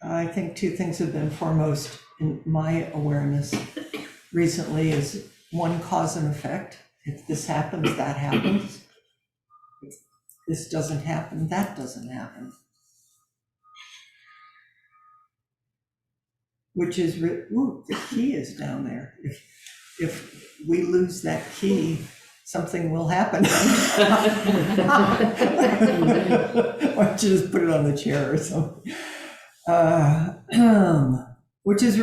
I think two things have been foremost in my awareness recently is one, cause and effect. If this happens, that happens. If this doesn't happen, that doesn't happen. Which is, ooh, the key is down there. If we lose that key, something will happen. Why don't you just put it on the chair or something? Which is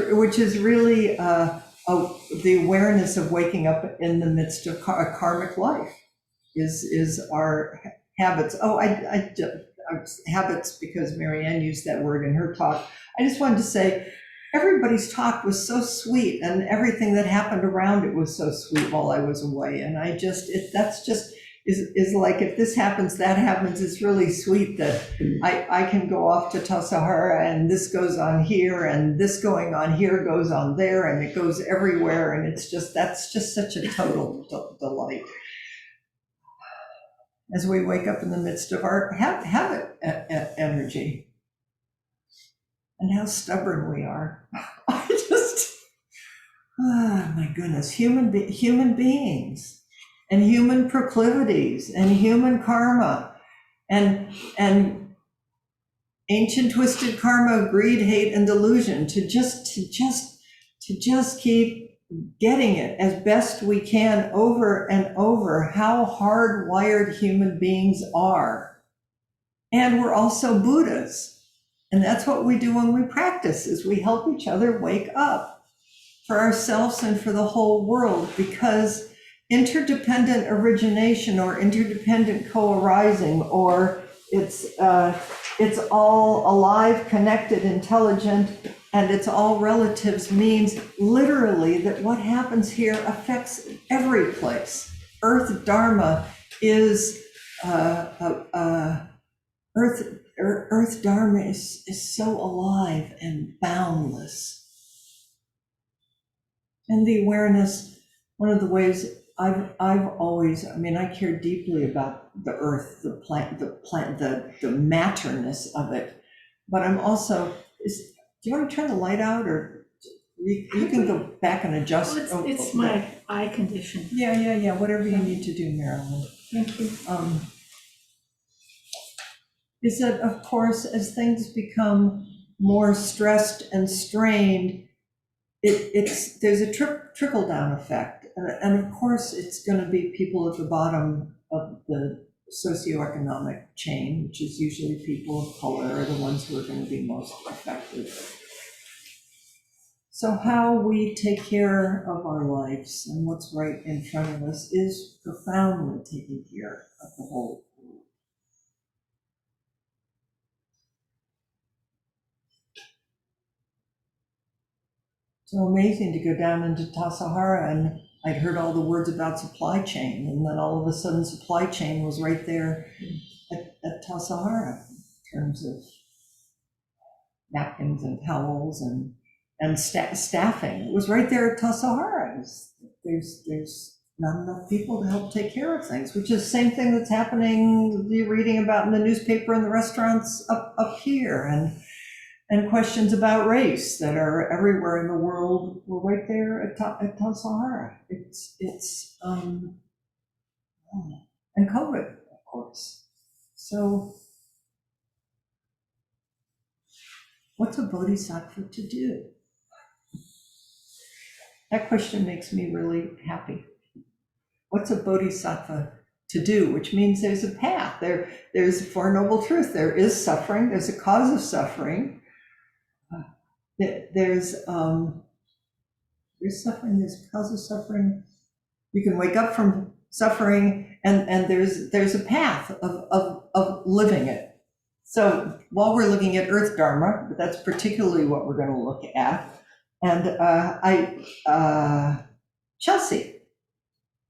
really the awareness of waking up in the midst of a karmic life is our habits. Habits, because Marianne used that word in her talk. I just wanted to say, everybody's talk was so sweet, and everything that happened around it was so sweet while I was away. And that's just like, if this happens, that happens. It's really sweet that I can go off to Tassajara, and this goes on here, and this going on here goes on there, and it goes everywhere. And that's just such a total delight. As we wake up in the midst of our habit energy. And how stubborn we are. My goodness, human beings and human proclivities and human karma and ancient twisted karma of greed, hate, and delusion to just keep getting it as best we can over and over, how hardwired human beings are. And we're also Buddhas. And that's what we do when we practice, is we help each other wake up for ourselves and for the whole world, because interdependent origination or interdependent co-arising, or it's all alive, connected, intelligent, and it's all relatives, means literally that what happens here affects every place. Earth Dharma is Earth Dharma is so alive and boundless. And the awareness, one of the ways I've always, I care deeply about the earth, the plant, the matterness of it. But I'm also, do you want to turn the light out, or you can go back and adjust? Well, it's my eye condition. Yeah, whatever you need to do, Marilyn. Thank you. Is that, of course, as things become more stressed and strained, there's a trickle-down effect. And of course, it's going to be people at the bottom of the socioeconomic chain, which is usually people of color, are the ones who are going to be most affected. So how we take care of our lives and what's right in front of us is profoundly taking care of the whole. So amazing to go down into Tassajara, and I'd heard all the words about supply chain, and then all of a sudden supply chain was right there at Tassajara in terms of napkins and towels and staffing. It was right there at Tassajara. There's not enough people to help take care of things, which is the same thing that's happening, you're reading about in the newspaper and the restaurants up here, and questions about race that are everywhere in the world were right there at Tassajara. And COVID, of course. So what's a bodhisattva to do? That question makes me really happy. What's a bodhisattva to do? Which means there's a path. There's a Four Noble Truth. There is suffering. There's a cause of suffering. There's suffering, there's a cause of suffering. You can wake up from suffering, and there's a path of living it. So while we're looking at Earth Dharma, that's particularly what we're going to look at. And Chelsea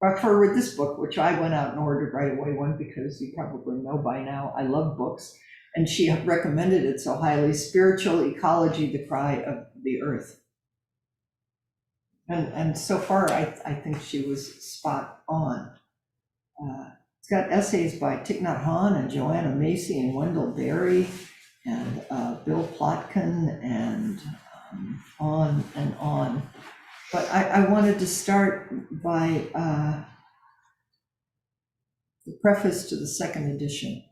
brought forward this book, which I went out and ordered right away, one, because you probably know by now I love books. And she recommended it so highly, Spiritual Ecology, The Cry of the Earth. And so far, I think she was spot on. It's got essays by Thich Nhat Hanh and Joanna Macy and Wendell Berry. and Bill Plotkin, and on and on. But I wanted to start by the preface to the second edition.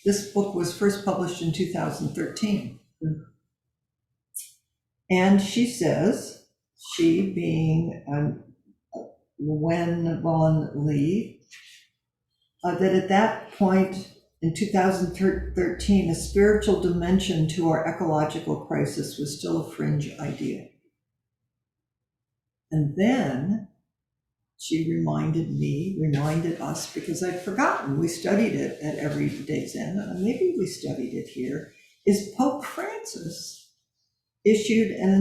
This book was first published in 2013. And she says, she being Wen Von Lee, that at that point in 2013, a spiritual dimension to our ecological crisis was still a fringe idea. And then she reminded us, because I'd forgotten, we studied it at Every Day's End, maybe we studied it here, is Pope Francis issued an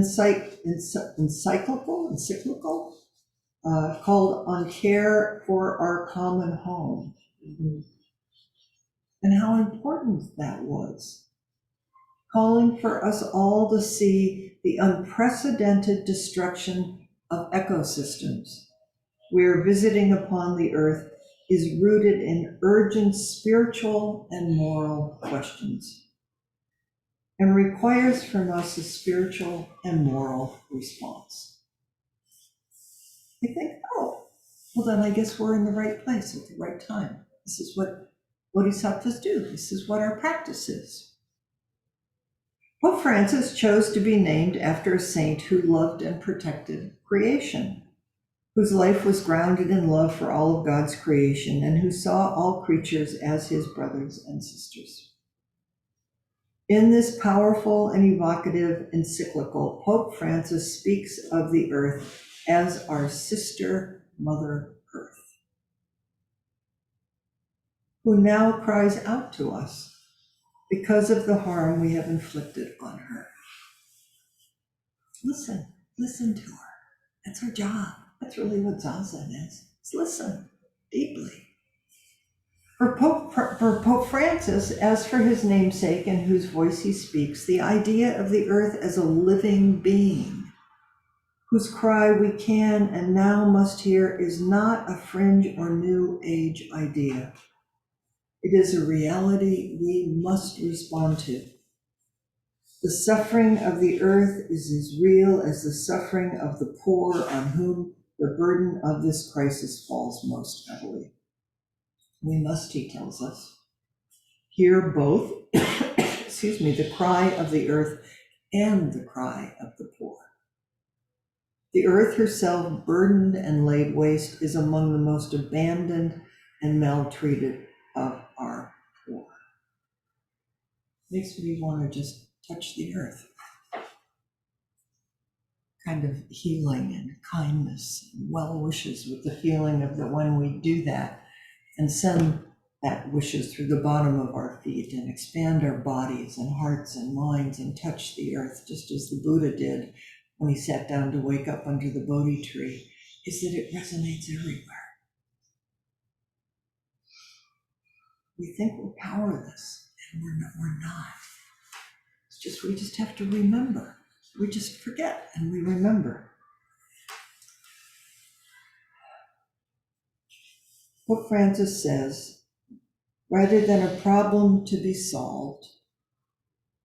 encyclical called On Care for Our Common Home. And how important that was, calling for us all to see the unprecedented destruction of ecosystems we are visiting upon the earth is rooted in urgent spiritual and moral questions, and requires from us a spiritual and moral response. You think, oh, well then I guess we're in the right place at the right time. This is what Bodhisattvas do. This is what our practice is. Pope Francis chose to be named after a saint who loved and protected creation, whose life was grounded in love for all of God's creation, and who saw all creatures as his brothers and sisters. In this powerful and evocative encyclical, Pope Francis speaks of the earth as our sister, Mother Earth, who now cries out to us because of the harm we have inflicted on her. Listen to her. That's our job. That's really what Zazen is. It's listen deeply. For Pope Francis, as for his namesake in whose voice he speaks, the idea of the earth as a living being, whose cry we can and now must hear, is not a fringe or new age idea. It is a reality we must respond to. The suffering of the earth is as real as the suffering of the poor, on whom the burden of this crisis falls most heavily. We must, he tells us, hear both, the cry of the earth and the cry of the poor. The earth herself, burdened and laid waste, is among the most abandoned and maltreated of our poor. Makes me want to just touch the earth. Kind of healing and kindness and well wishes, with the feeling of that when we do that and send that wishes through the bottom of our feet and expand our bodies and hearts and minds and touch the earth, just as the Buddha did when he sat down to wake up under the Bodhi tree, is that it resonates everywhere. We think we're powerless, and we're not. We just have to remember. We just forget and we remember. Pope Francis says, rather than a problem to be solved,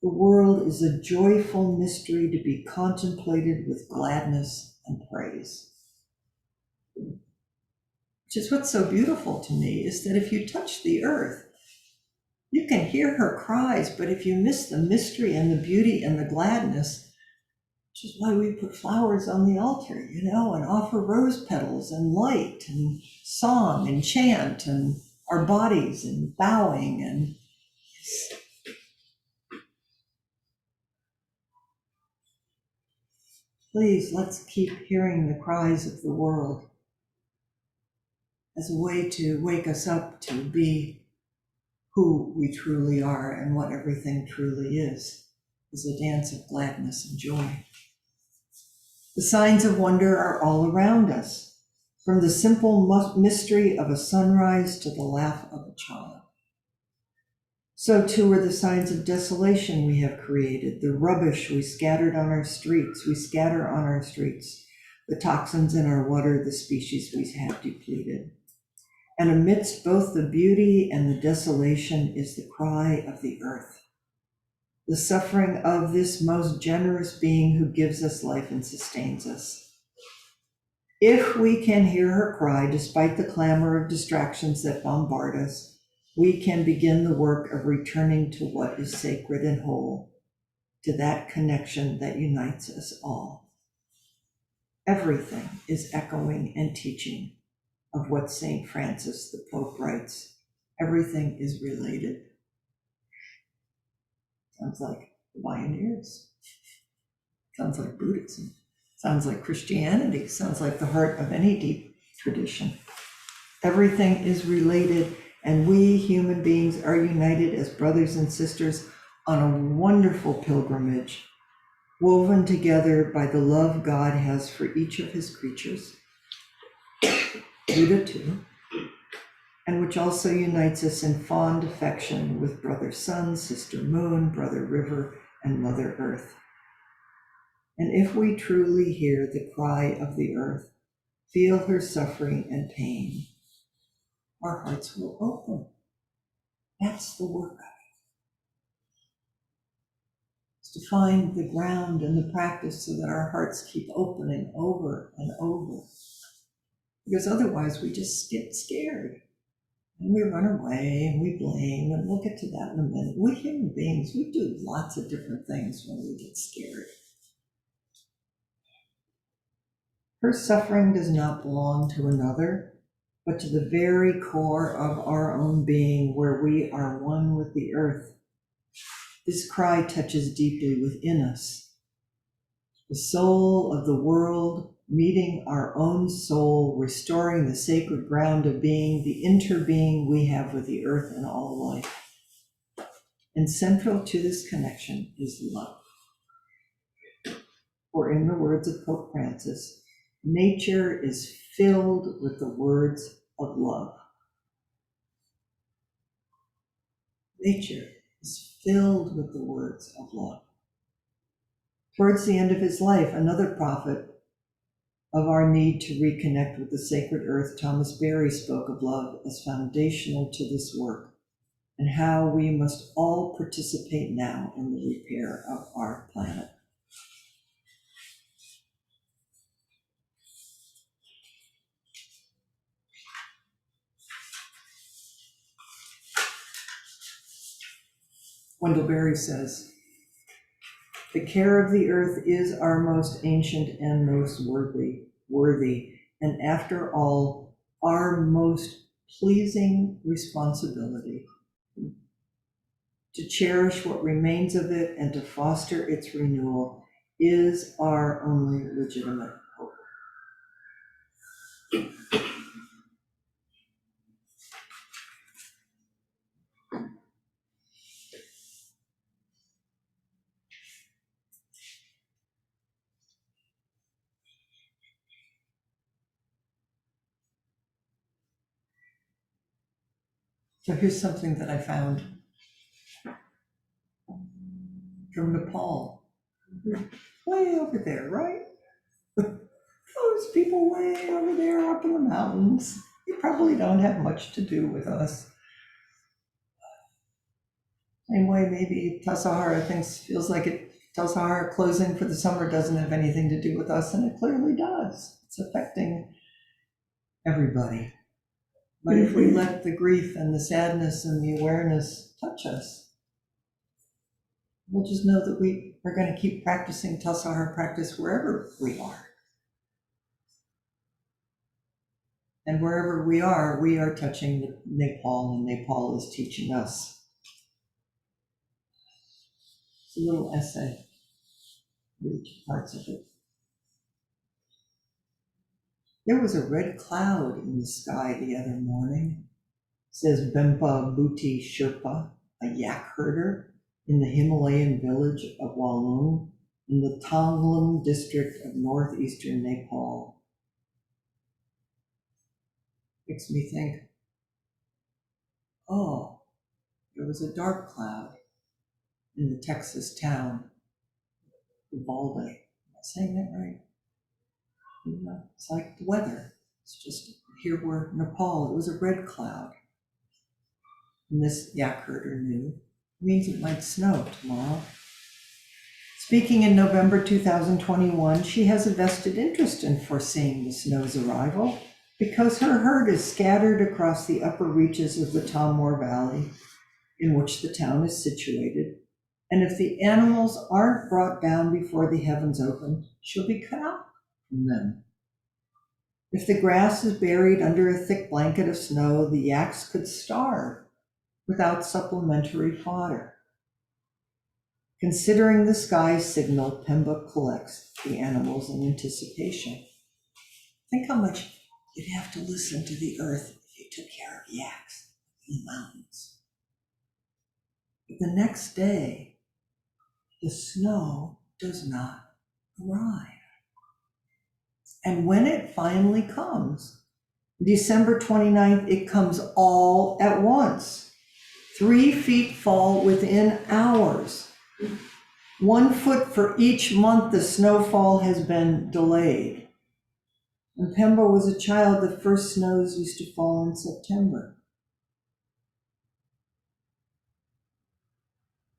the world is a joyful mystery to be contemplated with gladness and praise. Which is what's so beautiful to me, is that if you touch the earth, you can hear her cries, but if you miss the mystery and the beauty and the gladness, which is why we put flowers on the altar, and offer rose petals and light and song and chant and our bodies and bowing and please, let's keep hearing the cries of the world as a way to wake us up to be who we truly are and what everything truly is a dance of gladness and joy. The signs of wonder are all around us, from the simple mystery of a sunrise to the laugh of a child. So too are the signs of desolation we have created, the rubbish we scatter on our streets, the toxins in our water, the species we have depleted. And amidst both the beauty and the desolation is the cry of the earth, the suffering of this most generous being who gives us life and sustains us. If we can hear her cry, despite the clamor of distractions that bombard us, we can begin the work of returning to what is sacred and whole, to that connection that unites us all. Everything is echoing and teaching of what St. Francis the Pope writes. Everything is related. Sounds like the pioneers. Sounds like Buddhism. Sounds like Christianity. Sounds like the heart of any deep tradition. Everything is related, and we human beings are united as brothers and sisters on a wonderful pilgrimage, woven together by the love God has for each of his creatures, Buddha too, and which also unites us in fond affection with Brother Sun, Sister Moon, Brother River, and Mother Earth. And if we truly hear the cry of the earth, feel her suffering and pain, our hearts will open. That's the work of it. It's to find the ground and the practice so that our hearts keep opening over and over. Because otherwise we just get scared. And we run away and we blame, and we'll get to that in a minute. We human beings, we do lots of different things when we get scared. Her suffering does not belong to another, but to the very core of our own being, where we are one with the earth. This cry touches deeply within us. The soul of the world meeting our own soul, restoring the sacred ground of being, the interbeing we have with the earth and all life. And central to this connection is love. For in the words of Pope Francis, nature is filled with the words of love. Nature is filled with the words of love. Towards the end of his life, another prophet of our need to reconnect with the sacred earth, Thomas Berry, spoke of love as foundational to this work, and how we must all participate now in the repair of our planet. Wendell Berry says, "The care of the earth is our most ancient and most worthy, and after all, our most pleasing responsibility. To cherish what remains of it and to foster its renewal is our only legitimate hope." So here's something that I found from Nepal. Way over there, right? Those people way over there up in the mountains. They probably don't have much to do with us. Same way maybe Tassajara feels like Tassajara closing for the summer doesn't have anything to do with us, and it clearly does. It's affecting everybody. But if we let the grief and the sadness and the awareness touch us, we'll just know that we are going to keep practicing Tassajara practice wherever we are. And wherever we are touching Nepal, and Nepal is teaching us. It's a little essay, read parts of it. There was a red cloud in the sky the other morning, says Bempa Bhuti Sherpa, a yak herder in the Himalayan village of Walung in the Tonglam district of northeastern Nepal. Makes me think, oh, there was a dark cloud in the Texas town, Uvalde. Am I saying that right? It's like the weather. It's just here were Nepal, it was a red cloud. And this yak herder knew. It means it might snow tomorrow. Speaking in November 2021, she has a vested interest in foreseeing the snow's arrival because her herd is scattered across the upper reaches of the Tamor Valley in which the town is situated. And if the animals aren't brought down before the heavens open, she'll be cut out from them. If the grass is buried under a thick blanket of snow, the yaks could starve without supplementary fodder. Considering the sky's signal, Pemba collects the animals in anticipation. Think how much you'd have to listen to the earth if you took care of yaks in the mountains. But the next day, the snow does not arrive. And when it finally comes, December 29th, it comes all at once. 3 feet fall within hours. 1 foot for each month the snowfall has been delayed. When Pemba was a child, the first snows used to fall in September.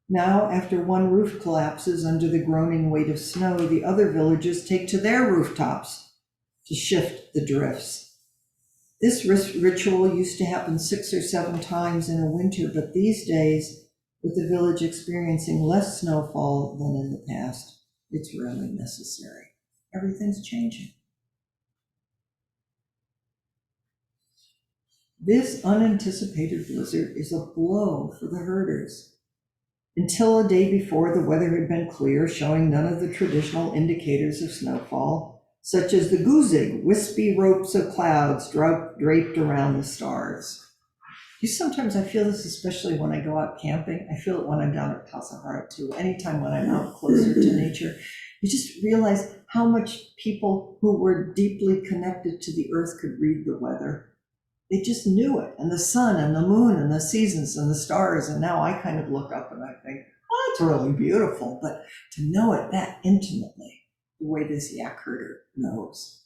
Now, after one roof collapses under the groaning weight of snow, the other villagers take to their rooftops to shift the drifts. This ritual used to happen 6 or 7 times in a winter, but these days, with the village experiencing less snowfall than in the past, it's rarely necessary. Everything's changing. This unanticipated blizzard is a blow for the herders. Until a day before, the weather had been clear, showing none of the traditional indicators of snowfall, such as the guzig, wispy ropes of clouds draped around the stars. Sometimes I feel this, especially when I go out camping. I feel it when I'm down at Pasahara too. Anytime when I'm out closer to nature, you just realize how much people who were deeply connected to the earth could read the weather. They just knew it, and the sun and the moon and the seasons and the stars. And now I kind of look up and I think, oh, it's really beautiful. But to know it that intimately, the way this yak herder knows.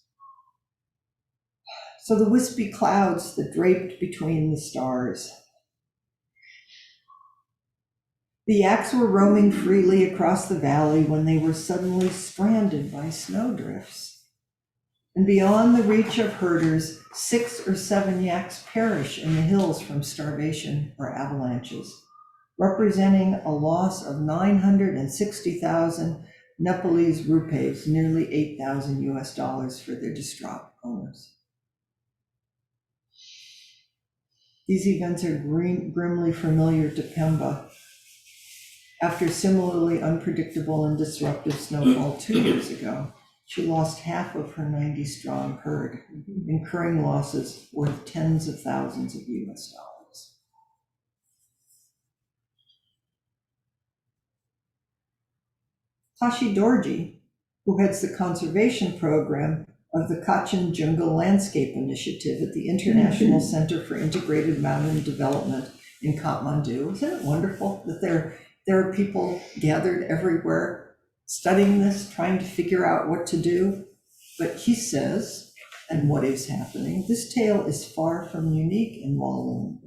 So the wispy clouds that draped between the stars. The yaks were roaming freely across the valley when they were suddenly stranded by snowdrifts. And beyond the reach of herders, 6 or 7 yaks perish in the hills from starvation or avalanches, representing a loss of 960,000 Nepalese rupees, nearly $8,000 for their distraught owners. These events are grimly familiar to Pemba. After similarly unpredictable and disruptive snowfall 2 years ago, she lost half of her 90-strong herd, incurring losses worth tens of thousands of US dollars. Tashi Dorji, who heads the conservation program of the Kachin Jungle Landscape Initiative at the International Center for Integrated Mountain Development in Kathmandu. Isn't it wonderful that there are people gathered everywhere studying this, trying to figure out what to do? But he says, and what is happening, this tale is far from unique in Walloon.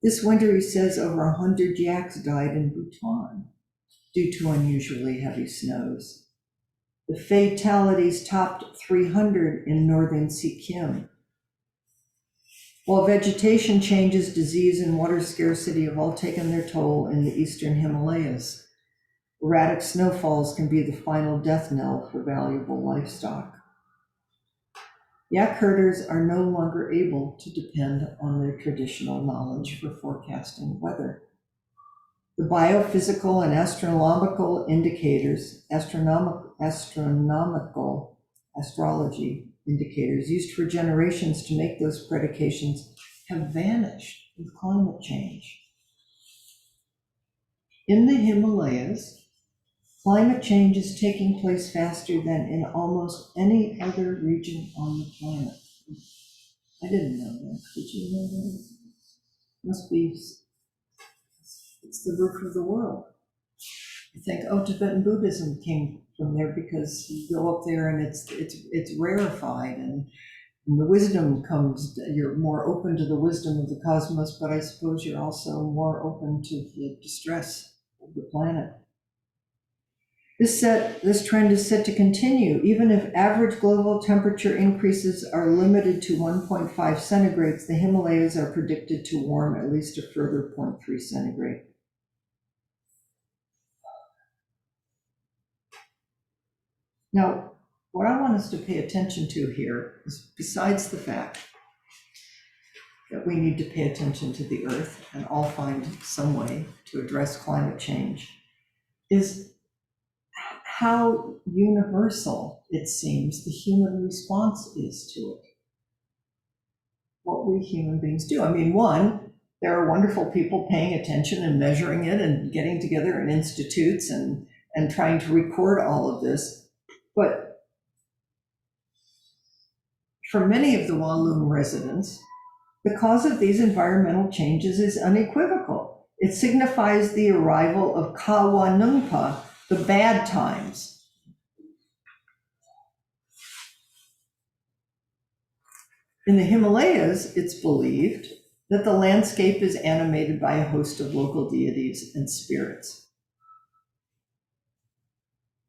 This winter, he says, over 100 yaks died in Bhutan due to unusually heavy snows. The fatalities topped 300 in northern Sikkim. While vegetation changes, disease and water scarcity have all taken their toll in the eastern Himalayas. Erratic snowfalls can be the final death knell for valuable livestock. Yak herders are no longer able to depend on their traditional knowledge for forecasting weather. The biophysical and astronomical indicators, astronomical astrology indicators used for generations to make those predications have vanished with climate change. In the Himalayas, climate change is taking place faster than in almost any other region on the planet. I didn't know that. Did you know that? Must be. It's the roof of the world. You think, oh, Tibetan Buddhism came from there because you go up there and it's rarefied and And the wisdom comes, you're more open to the wisdom of the cosmos, but I suppose you're also more open to the distress of the planet. This trend is set to continue, even if average global temperature increases are limited to 1.5 centigrades. The Himalayas are predicted to warm at least a further 0.3 centigrade. Now, what I want us to pay attention to here is, besides the fact that we need to pay attention to the Earth and all find some way to address climate change, is how universal it seems the human response is to it. What we human beings do. I mean, one, there are wonderful people paying attention and measuring it and getting together in institutes and trying to record all of this. But for many of the Walloon residents, the cause of these environmental changes is unequivocal. It signifies the arrival of Kawa Nungpa, the bad times. In the Himalayas, it's believed that the landscape is animated by a host of local deities and spirits.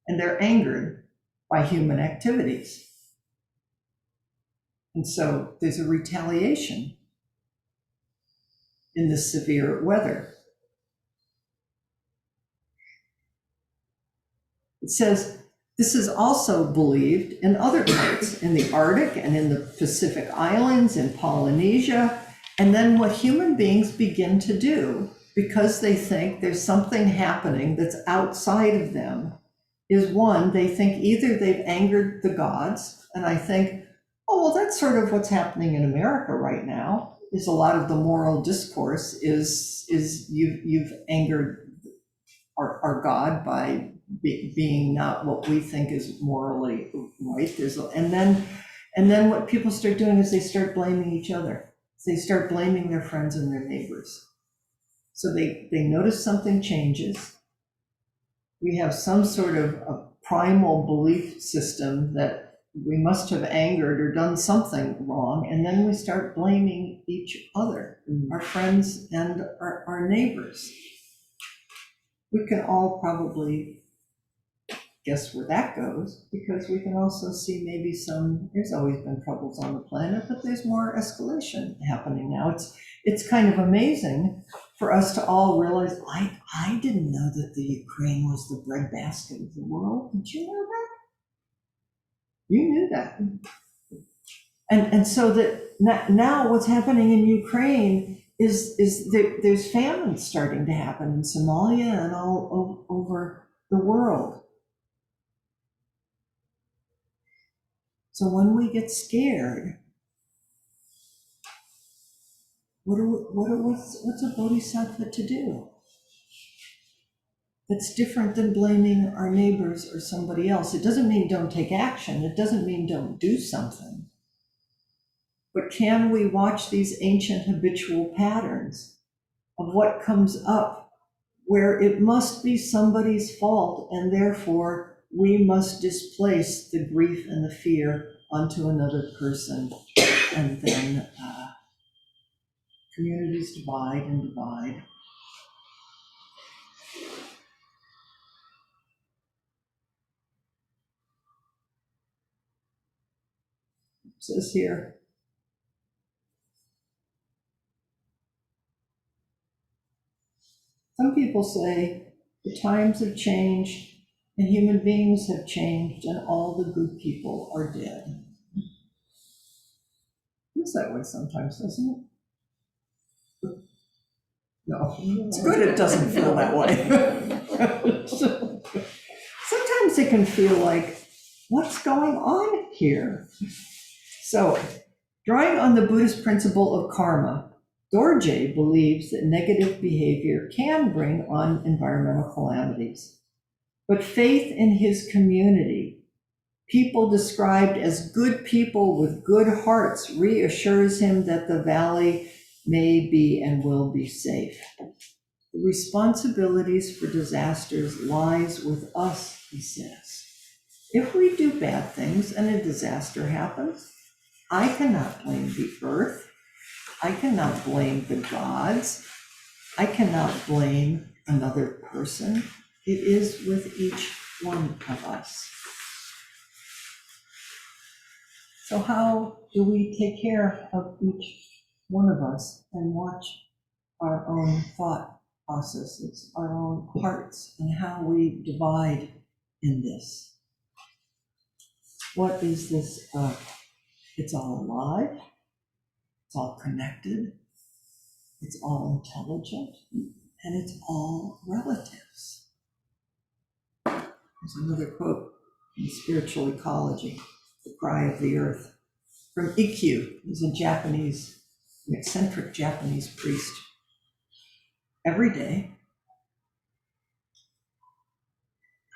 And they're angered by human activities. And so there's a retaliation in this severe weather. It says this is also believed in other parts, in the Arctic and in the Pacific Islands, in Polynesia. And then what human beings begin to do, because they think there's something happening that's outside of them, is one, they think either they've angered the gods, and I think, oh, well, that's sort of what's happening in America right now, is a lot of the moral discourse is you've angered our God by being not what we think is morally right. And then what people start doing is they start blaming each other. They start blaming their friends and their neighbors. So they notice something changes. We have some sort of a primal belief system that we must have angered or done something wrong, and then we start blaming each other, our friends and our neighbors. We can all probably guess where that goes, because we can also see maybe there's always been troubles on the planet, but there's more escalation happening now. It's kind of amazing for us to all realize, I didn't know that the Ukraine was the breadbasket of the world. Did you know that? You knew that. And so that now what's happening in Ukraine is there's famines starting to happen in Somalia and all over the world. So when we get scared, what's a bodhisattva to do? That's different than blaming our neighbors or somebody else. It doesn't mean don't take action. It doesn't mean don't do something. But can we watch these ancient habitual patterns of what comes up where it must be somebody's fault, and therefore we must displace the grief and the fear onto another person, and then communities divide and divide. It says here, some people say the times have changed and human beings have changed and all the good people are dead. Feels that way sometimes, doesn't it? No, it's good it doesn't feel that way. Sometimes it can feel like, what's going on here? So, drawing on the Buddhist principle of karma, Dorje believes that negative behavior can bring on environmental calamities. But faith in his community, people described as good people with good hearts, reassures him that the valley may be and will be safe. The responsibilities for disasters lies with us, he says. If we do bad things and a disaster happens, I cannot blame the earth. I cannot blame the gods. I cannot blame another person. It is with each one of us. So how do we take care of each one of us and watch our own thought processes, our own hearts, and how we divide in this? What is this? It's all alive, it's all connected, it's all intelligent, and it's all relatives. There's another quote in Spiritual Ecology, The Cry of the Earth, from Ikkyu, who's a Japanese, an eccentric Japanese priest. Every day,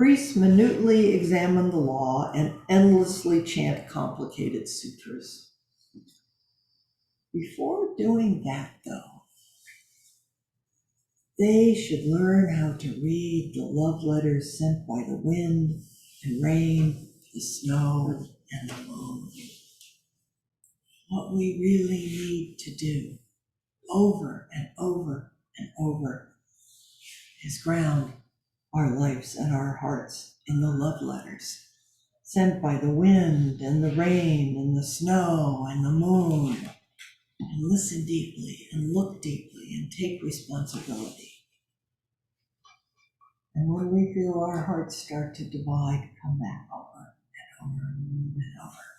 priests minutely examine the law and endlessly chant complicated sutras. Before doing that, though, they should learn how to read the love letters sent by the wind and rain, the snow, and the moon. What we really need to do over and over and over is ground our lives and our hearts in the love letters sent by the wind and the rain and the snow and the moon, and listen deeply and look deeply and take responsibility. And when we feel our hearts start to divide, come back over and over and over.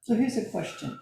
So here's a question.